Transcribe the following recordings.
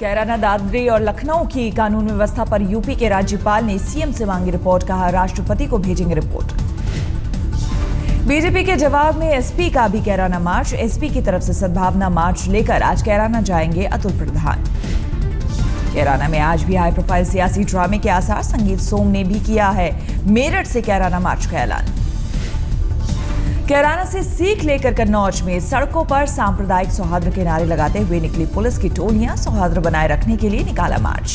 कैराना, दादरी और लखनऊ की कानून व्यवस्था पर यूपी के राज्यपाल ने सीएम से मांगी रिपोर्ट, कहा राष्ट्रपति को भेजेंगे रिपोर्ट। बीजेपी के जवाब में एसपी का भी कैराना मार्च। एसपी की तरफ से सद्भावना मार्च लेकर आज कैराना जाएंगे अतुल प्रधान। कैराना में आज भी हाई प्रोफाइल सियासी ड्रामे के आसार। संगीत सोम ने भी किया है मेरठ से कैराना मार्च का ऐलान। कैराना से सीख लेकर कन्नौज में सड़कों पर सांप्रदायिक सौहार्द के नारे लगाते हुए निकली पुलिस की टोलियां। सौहार्द बनाए रखने के लिए निकाला मार्च।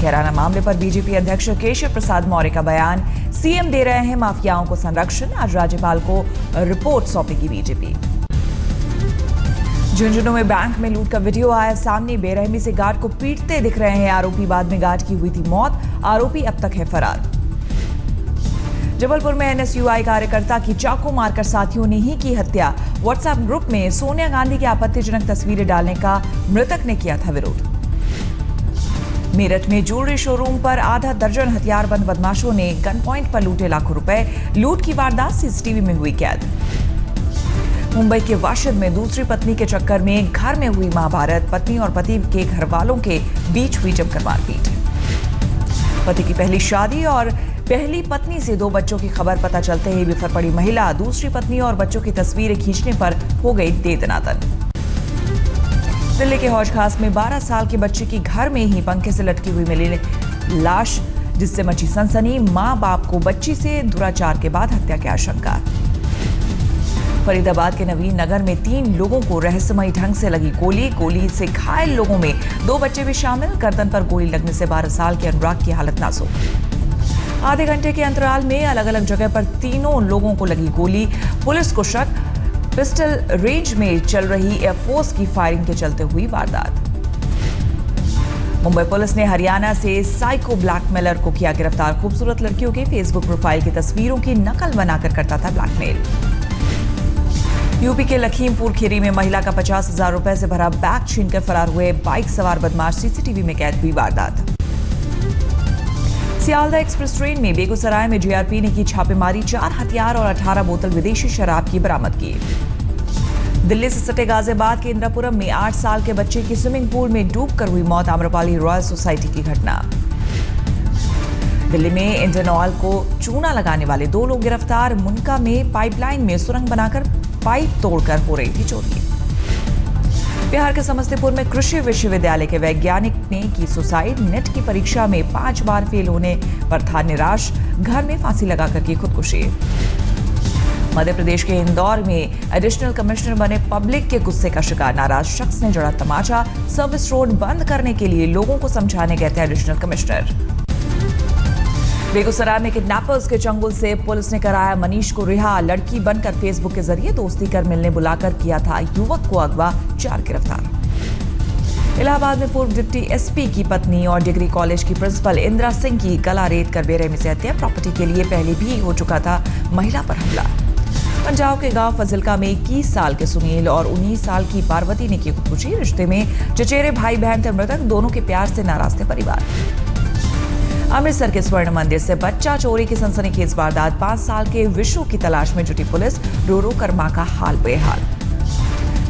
कैराना मामले पर बीजेपी अध्यक्ष केशव प्रसाद मौर्य का बयान। सीएम दे रहे हैं माफियाओं को संरक्षण। आज राज्यपाल को रिपोर्ट सौंपेगी बीजेपी। झुंझुनू में बैंक में लूट का वीडियो आया सामने। बेरहमी से गार्ड को पीटते दिख रहे हैं आरोपी। बाद में गार्ड की हुई थी मौत। आरोपी अब तक है फरार। जबलपुर में एनएसयूआई कार्यकर्ता की चाकू मारकर साथियों ने ही की हत्या। व्हाट्सएप ग्रुप में सोनिया गांधी की आपत्तिजनक तस्वीरें डालने का मृतक ने किया था विरोध। मेरठ में ज्वेलरी शोरूम पर आधा दर्जन हथियारबंद बदमाशों ने गन पॉइंट पर लूटे लाखों रुपए। लूट की वारदात सीसीटीवी में हुई कैद। मुंबई के वाशिद में दूसरी पत्नी के चक्कर में घर में हुई महाभारत। पत्नी और पति के घर वालों के बीच हुई जमकर मारपीट। पति की पहली शादी और पहली पत्नी से 2 बच्चों की खबर पता चलते ही बिफर पड़ी महिला। दूसरी पत्नी और बच्चों की तस्वीरें खींचने पर हो गई दे दनादन। दिल्ली के हौज खास में 12 साल के बच्चे की घर में ही पंखे से लटकी हुई मिली लाश, जिससे मची सनसनी। मां बाप को बच्ची से दुराचार के बाद हत्या की आशंका। फरीदाबाद के नवीन नगर में 3 लोगों को रहस्यमयी ढंग से लगी गोली। गोली से घायल लोगों में 2 बच्चे भी शामिल। गर्दन पर गोली लगने से 12 साल के अनुराग की हालत नाजुक। आधे घंटे के अंतराल में अलग अलग जगह पर 3 लोगों को लगी गोली। पुलिस को शक पिस्टल रेंज में चल रही एयरफोर्स की फायरिंग के चलते हुई वारदात। मुंबई पुलिस ने हरियाणा से साइको ब्लैकमेलर को किया गिरफ्तार। खूबसूरत लड़कियों के फेसबुक प्रोफाइल की तस्वीरों की नकल बनाकर करता था ब्लैकमेल। यूपी के लखीमपुर खीरी में महिला का 50,000 रुपए से भरा बैग छीनकर फरार हुए बाइक सवार बदमाश। सीसीटीवी में कैद हुई वारदात। सियालदह एक्सप्रेस ट्रेन में बेगूसराय में जीआरपी ने की छापेमारी। 4 हथियार और 18 बोतल विदेशी शराब की बरामद की। दिल्ली से सटे गाजियाबाद के इंद्रापुरम में 8 साल के बच्चे की स्विमिंग पूल में डूबकर हुई मौत। आम्रपाली रॉयल सोसाइटी की घटना। दिल्ली में इंडियन ऑयल को चूना लगाने वाले 2 लोग गिरफ्तार। मुनका में पाइपलाइन में सुरंग बनाकर पाइप तोड़कर हो रही थी चोरी। बिहार के समस्तीपुर में कृषि विश्वविद्यालय के वैज्ञानिक ने की सुसाइड। नेट की परीक्षा में 5 बार फेल होने पर था निराश। घर में फांसी लगाकर की खुदकुशी। मध्य प्रदेश के इंदौर में एडिशनल कमिश्नर बने पब्लिक के गुस्से का शिकार। नाराज शख्स ने जड़ा तमाचा। सर्विस रोड बंद करने के लिए लोगों को समझाने गए थे एडिशनल कमिश्नर। बेगूसराय में किडनैपर्स के चंगुल से पुलिस ने कराया मनीष को रिहा। लड़की बनकर फेसबुक के जरिए दोस्ती कर मिलने बुलाकर किया था युवक को अगवा। 4 गिरफ्तार। इलाहाबाद में पूर्व डिप्टी एसपी की पत्नी और डिग्री कॉलेज की प्रिंसिपल इंदिरा सिंह की गला रेत कर बेरहमी से हत्या। प्रॉपर्टी के लिए पहले भी हो चुका था महिला पर हमला। पंजाब के गांव फजिलका में 21 साल के सुनील और 19 साल की पार्वती ने की खुदकुशी। रिश्ते में चचेरे भाई बहन थे मृतक। दोनों के प्यार से नाराज थे परिवार। अमृतसर के स्वर्ण मंदिर से बच्चा चोरी की सनसनीखेज वारदात। 5 साल के विशु की तलाश में जुटी पुलिस। रो रो कर मां का हाल बेहाल।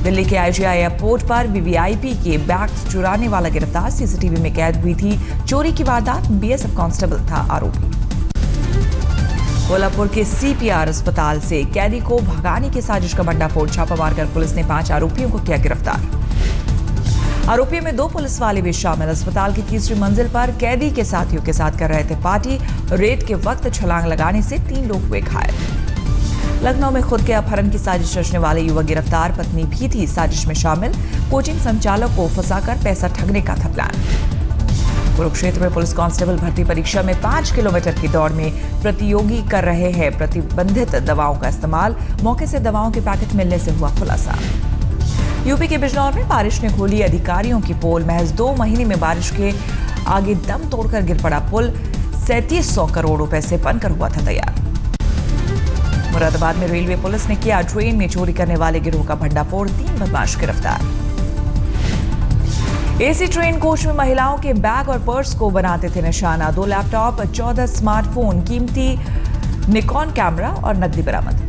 दिल्ली के आईजीआई एयरपोर्ट पर वीवीआईपी के बैग्स चुराने वाला गिरफ्तार। सीसीटीवी में कैद हुई थी चोरी की वारदात। बीएसएफ कांस्टेबल था आरोपी। कोल्हापुर के सीपीआर अस्पताल से कैदी को भगाने की साजिश का भंडाफोड़। छापा मारकर पुलिस ने 5 आरोपियों को किया गिरफ्तार। आरोपियों में 2 पुलिस वाले भी शामिल। अस्पताल की 3री मंजिल पर कैदी के साथियों के साथ कर रहे थे पार्टी। रेड के वक्त छलांग लगाने से 3 लोग हुए घायल। लखनऊ में खुद के अपहरण की साजिश रचने वाले युवक गिरफ्तार। पत्नी भी थी साजिश में शामिल। कोचिंग संचालक को फंसाकर पैसा ठगने का था प्लान। कुरुक्षेत्र में पुलिस कांस्टेबल भर्ती परीक्षा में 5 किलोमीटर की दौड़ में प्रतियोगी कर रहे हैं प्रतिबंधित दवाओं का इस्तेमाल। मौके से दवाओं के पैकेट मिलने से हुआ खुलासा। यूपी के बिजनौर में बारिश ने खोली अधिकारियों की पोल। महज 2 महीने में बारिश के आगे दम तोड़कर गिर पड़ा पुल। 3700 करोड़ रुपए से बनकर हुआ था तैयार। मुरादाबाद में रेलवे पुलिस ने किया ट्रेन में चोरी करने वाले गिरोह का भंडाफोड़। 3 बदमाश गिरफ्तार। एसी ट्रेन कोच में महिलाओं के बैग और पर्स को बनाते थे निशाना। 2 लैपटॉप, 14 स्मार्टफोन, कीमती निकॉन कैमरा और नकदी बरामद।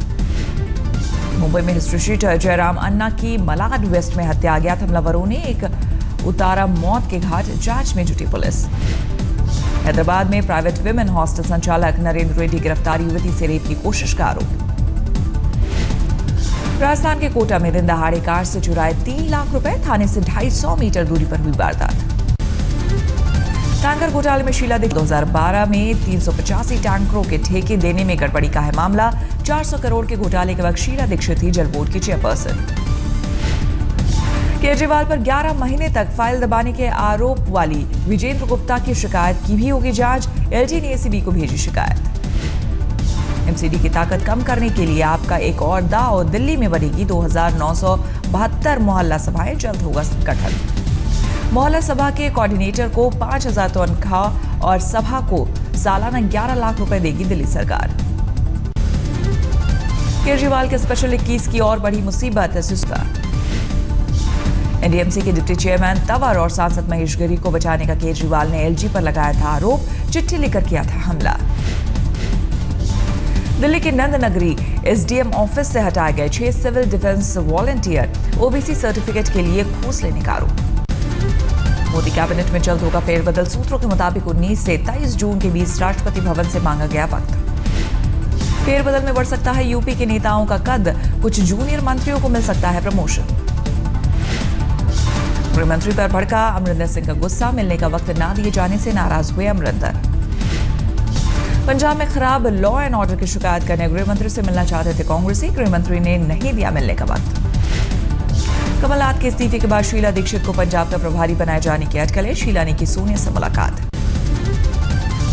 मुंबई में हिस्ट्री शीटर जयराम अन्ना की मलाड वेस्ट में हत्या। अज्ञात हमलावरों ने एक उतारा मौत के घाट, जांच में जुटी पुलिस। हैदराबाद में प्राइवेट विमेन हॉस्टल संचालक नरेंद्र रेड्डी गिरफ्तार, युवती से रेप की कोशिश का आरोप। राजस्थान के कोटा में दिन दहाड़े कार से चुराए 3 लाख रुपए, थाने से 250 मीटर दूरी पर हुई वारदात। टैंकर घोटाले में शीला दीक्षित 2012 में 385 टैंकरों के ठेके देने में गड़बड़ी का है मामला। 400 करोड़ के घोटाले के वक्त शीला दीक्षित थी जल बोर्ड की चेयरपर्सन। केजरीवाल पर 11 महीने तक फाइल दबाने के आरोप वाली विजेंद्र गुप्ता की शिकायत की भी होगी जांच, एलजी ने एसीबी को भेजी शिकायत। एमसीडी की ताकत कम करने के लिए आपका एक और दाव, दिल्ली में बनेगी 2972 मोहल्ला सभाएं, जल्द होगा गठन। मोहल्ला सभा के कोऑर्डिनेटर को 5000 तनख्वाह और सभा को सालाना 11 लाख रुपए देगी दिल्ली सरकार। केजरीवाल के स्पेशल 21 की और बड़ी मुसीबत है। एनडीएमसी के डिप्टी चेयरमैन तंवर और सांसद महेश गिरी को बचाने का केजरीवाल ने एलजी पर लगाया था आरोप, चिट्ठी लिखकर किया था हमला। दिल्ली के नंद नगरी एसडीएम ऑफिस से हटाए गए 6 civil defence volunteer, OBC certificate के लिए घूस लेने का आरोप। मोदी कैबिनेट में जल्द होगा फेरबदल, सूत्रों के मुताबिक 19 से 23 जून के बीच राष्ट्रपति भवन से मांगा गया वक्त। फेरबदल में बढ़ सकता है यूपी के नेताओं का कद, कुछ जूनियर मंत्रियों को मिल सकता है प्रमोशन। गृह मंत्री पर भड़का अमरिंदर सिंह का गुस्सा, मिलने का वक्त ना दिए जाने से नाराज हुए अमरिंदर। पंजाब में खराब लॉ एंड ऑर्डर की शिकायत करने गृह मंत्री से मिलना चाहते थे कांग्रेसी, गृह मंत्री ने नहीं दिया मिलने का वक्त। कमलनाथ के इस्तीफे के बाद शीला दीक्षित को पंजाब का प्रभारी बनाए जाने की अटकलें, शीला ने की सोनिया से मुलाकात।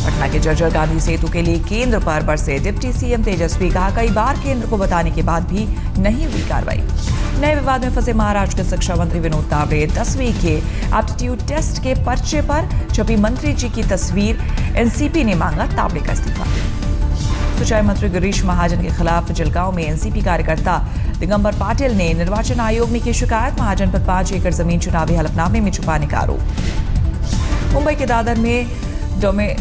पटना के जर्जर गांधी सेतु के लिए केंद्र पर बरसे डिप्टी सीएम तेजस्वी, कहा कई बार केंद्र को बताने के बाद भी नहीं हुई कार्रवाई। नए विवाद में फंसे महाराष्ट्र के शिक्षा मंत्री विनोद तावड़े, 10वीं के एप्टीट्यूड टेस्ट के पर्चे पर छपी मंत्री जी की तस्वीर, एनसीपी ने मांगा तावड़े का इस्तीफा। सिंचाई मंत्री गिरीश महाजन के खिलाफ जलगांव में एनसीपी कार्यकर्ता दिगंबर पाटिल ने निर्वाचन आयोग में की शिकायत, महाजन पर 5 एकड़ जमीन चुनावी हलफनामे में छुपाने का आरोप। मुंबई के दादर में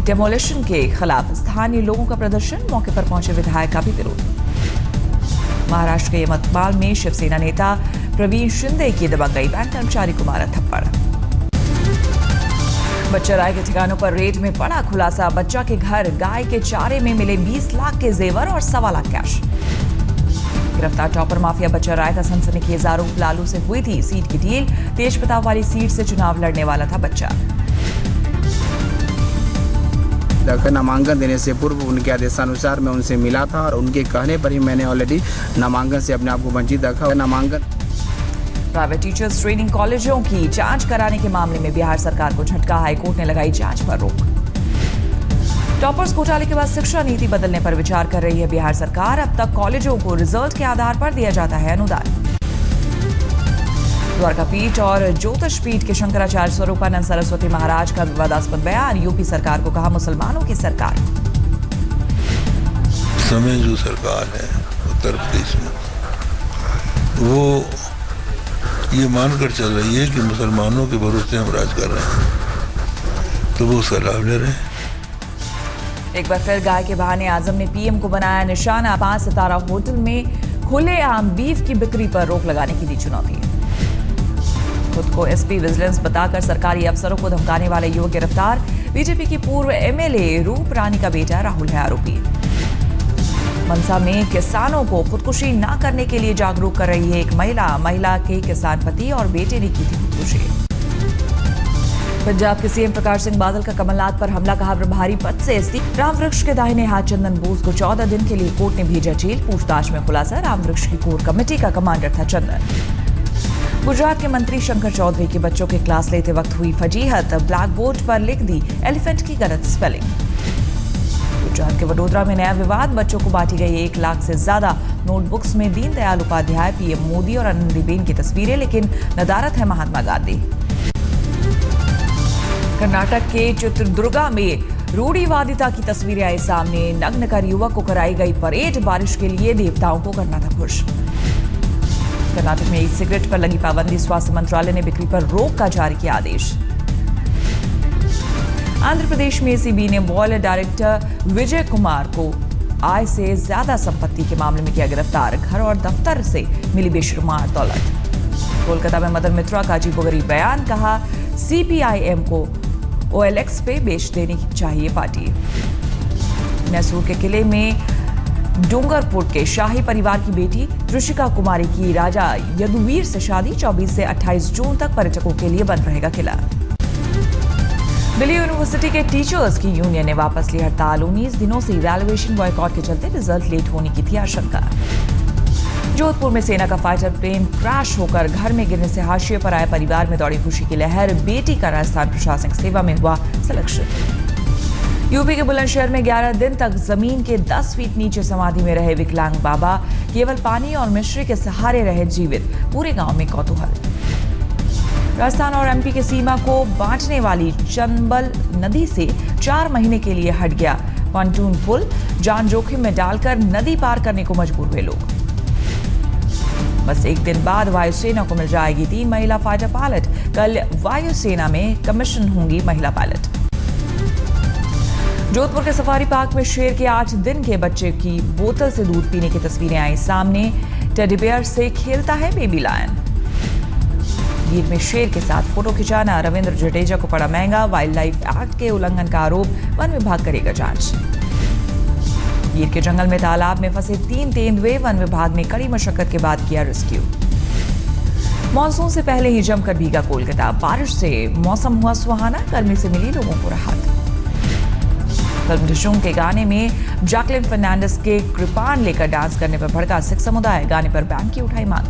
डेमोलिशन के खिलाफ स्थानीय लोगों का प्रदर्शन, मौके पर पहुंचे विधायक का भी विरोध। महाराष्ट्र के यवतमाल में शिवसेना नेता प्रवीण शिंदे की दबंग गई, बैंक कर्मचारी को मारा थप्पड़। बच्चा राय के ठिकानों पर रेड में बड़ा खुलासा, बच्चा के घर गाय के चारे में मिले 20 लाख के जेवर और 1.25 लाख कैश। गिरफ्तार टॉपर माफिया बच्चा राय का सनसनीखेज आरोप, लालू से हुई थी सीट की डील, तेज प्रताप वाली सीट से चुनाव लड़ने वाला था बच्चा। नामांकन देने से पूर्व उनके आदेशानुसार मैं उनसे मिला था और उनके कहने पर ही मैंने ऑलरेडी नामांकन से अपने आप को वंचित रखा। नामांकन प्राइवेट टीचर्स ट्रेनिंग कॉलेजों की जांच कराने के मामले में बिहार सरकार को झटका, हाईकोर्ट ने लगाई जांच पर रोक। टॉपर्स घोटाले के बाद शिक्षा नीति बदलने पर विचार कर रही है बिहार सरकार, अब तक कॉलेजों को रिजल्ट के आधार पर दिया जाता है अनुदान। द्वारका पीठ और ज्योतिष पीठ के शंकराचार्य स्वरूपानंद सरस्वती महाराज का विवादास्पद बयान, यूपी सरकार को कहा मुसलमानों की सरकार। समय जो सरकार है उत्तर प्रदेश में, वो ये मानकर चल रही है कि मुसलमानों के भरोसे हम राज कर रहे हैं, तो वो उसका लाभ ले रहे हैं। एक बार फिर गाय के बहाने आजम ने पीएम को बनाया निशाना, 5 सितारा होटल में खुलेआम बीफ की बिक्री पर रोक लगाने की दी चुनौती। खुद को एसपी विजिलेंस बताकर सरकारी अफसरों को धमकाने वाले युवक गिरफ्तार, बीजेपी की पूर्व एमएलए रूप रानी का बेटा राहुल है आरोपी। मनसा में किसानों को खुदकुशी न करने के लिए जागरूक कर रही है एक महिला के किसान पति और बेटे ने की थी खुदकुशी। पंजाब के सीएम प्रकाश सिंह बादल का कमलनाथ पर हमला, कहा प्रभारी पद से इस्तीफा। रामवृक्ष के दाहिने हाथ चंदन बोस को 14 दिन के लिए कोर्ट ने भेजा जेल, पूछताछ में खुलासा रामवृक्ष की कोर कमेटी का कमांडर था चंदन। गुजरात के मंत्री शंकर चौधरी के बच्चों के क्लास लेते वक्त हुई फजीहत, ब्लैक बोर्ड पर लिख दी एलिफेंट की गलत स्पेलिंग। गुजरात के वडोदरा में नया विवाद, बच्चों को बांटी गई 1 लाख से ज्यादा नोटबुक्स में दीनदयाल उपाध्याय, पीएम मोदी और आनंदीबेन की तस्वीरें, लेकिन नदारत है महात्मा गांधी। कर्नाटक के चित्रदुर्गा में रूढ़िवादिता की तस्वीरें आई सामने, नग्न कर युवक को कराई गई परेड, बारिश के लिए देवताओं को करना था खुश। कर्नाटक में ई सिगरेट पर लगी पाबंदी, स्वास्थ्य मंत्रालय ने बिक्री पर रोक का जारी किया आदेश। आंध्र प्रदेश में एसीबी ने बॉल डायरेक्टर विजय कुमार को आय से ज्यादा संपत्ति के मामले में किया गिरफ्तार, घर और दफ्तर से मिली बेशुमार दौलत। कोलकाता में मदन मित्रा का अजीबोगरीब बयान, कहा सीपीआईएम को OLX पे बेच देनी चाहिए पार्टी। मैसूर के किले में डूंगरपुर के शाही परिवार की बेटी त्रिशिका कुमारी की राजा यदुवीर से शादी। 24 से 28 जून तक पर्यटकों के लिए बंद रहेगा किला। दिल्ली यूनिवर्सिटी के टीचर्स की यूनियन ने वापस ली हड़ताल। 19 दिनों से इवैल्यूएशन बॉयकॉट के चलते रिजल्ट लेट होने की थी आशंका। जोधपुर में सेना का फाइटर प्लेन क्रैश होकर घर में गिरने से हाशिए पर आए परिवार में दौड़ी खुशी की लहर। बेटी का राजस्थान प्रशासनिक सेवा में हुआ सिलेक्शन। यूपी के बुलंदशहर में 11 दिन तक जमीन के 10 फीट नीचे समाधि में रहे विकलांग बाबा केवल पानी और मिश्री के सहारे रहे जीवित। पूरे गांव में कौतूहल। राजस्थान और एमपी के सीमा को बांटने वाली चंबल नदी से 4 महीने के लिए हट गया पॉन्टून पुल। जान जोखिम में डालकर नदी पार करने को मजबूर हुए लोग। बस एक दिन बाद वायुसेना को मिल जाएगी 3 महिला फाइटर पायलट। कल वायुसेना में कमीशन होंगी महिला पायलट। जोधपुर के सफारी पार्क में शेर के 8 दिन के बच्चे की बोतल से दूध पीने की तस्वीरें आई सामने। टेडी बेयर से खेलता है बेबी लायन। गिर में शेर के साथ फोटो खिंचाना रविंद्र जडेजा को पड़ा महंगा। वाइल्ड लाइफ एक्ट के उल्लंघन का आरोप, वन विभाग करेगा जांच। गिर के जंगल में तालाब में फंसे 3 तेंदुए, वन विभाग ने कड़ी मशक्कत के बाद किया रेस्क्यू। मॉनसून से पहले ही जमकर भीगा कोलकाता। बारिश से मौसम हुआ सुहाना, गर्मी से मिली लोगों को राहत। फिल्म डिशूम के गाने में जैकलिन फर्नांडिस के कृपाण लेकर डांस करने पर भड़का सिख समुदाय। गाने पर बैंक की उठाई मांग।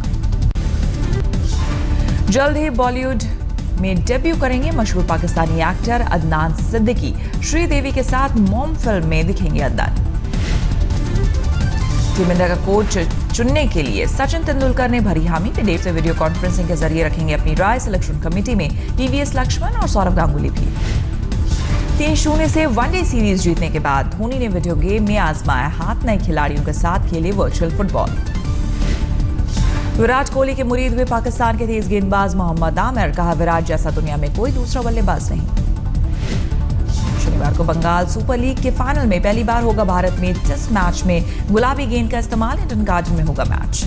जल्द ही बॉलीवुड में डेब्यू करेंगे मशहूर पाकिस्तानी एक्टर अदनान सिद्दीकी। श्रीदेवी के साथ मॉम फिल्म में दिखेंगे अदनान। टीम इंडिया का कोच चुनने के लिए सचिन तेंदुलकर ने भरी हामी। विदेश से वीडियो कॉन्फ्रेंसिंग के जरिए रखेंगे अपनी राय। सिलेक्शन कमेटी में टीवीएस लक्ष्मण और सौरव गांगुली भी। 3-0 से वनडे सीरीज जीतने के बाद धोनी ने वीडियो गेम में आजमाया हाथ। नए खिलाड़ियों के साथ खेले वर्चुअल फुटबॉल। विराट कोहली के मुरीद हुए पाकिस्तान के तेज गेंदबाज मोहम्मद आमिर। कहा विराट जैसा दुनिया में कोई दूसरा बल्लेबाज नहीं। शनिवार को बंगाल सुपर लीग के फाइनल में पहली बार होगा भारत में टेस्ट मैच में गुलाबी गेंद का इस्तेमाल। ईडन गार्डन में होगा मैच।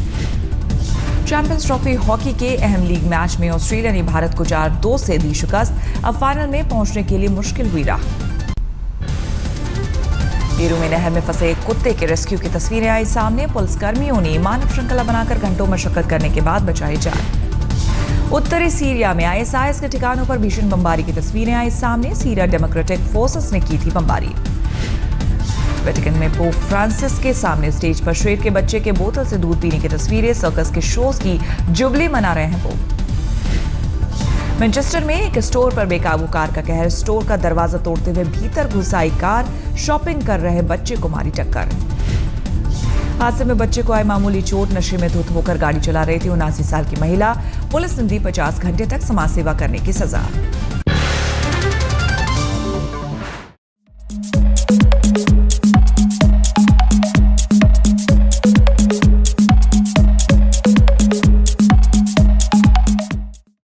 चैंपियंस ट्रॉफी हॉकी के अहम लीग मैच में ऑस्ट्रेलिया ने भारत को 4-2 से दी शिकस्त। अब फाइनल में पहुंचने के लिए मुश्किल हुई राह। पेरू में नहर में फंसे कुत्ते के रेस्क्यू की तस्वीरें आई सामने। पुलिसकर्मियों ने मानव श्रृंखला बनाकर घंटों मशक्कत करने के बाद बचाई जान। उत्तरी सीरिया में ISIS के ठिकानों पर भीषण बमबारी की तस्वीरें आई सामने। सीरिया डेमोक्रेटिक फोर्सेस ने की थी बमबारी। वेटिकन में पोप फ्रांसिस के सामने स्टेज पर शेर के बच्चे के बोतल से दूध पीने की तस्वीरें। सर्कस के शोज की जुबली मना रहे हैं पोप। मैनचेस्टर में एक स्टोर पर बेकाबू कार का कहर। स्टोर का दरवाजा तोड़ते हुए भीतर घुस आई कार। शॉपिंग कर रहे बच्चे को मारी टक्कर। हादसे में बच्चे को आई मामूली चोट। नशे में धुत होकर गाड़ी चला रही थी 79 साल की महिला। पुलिस ने दी 50 घंटे तक समाज सेवा करने की सजा।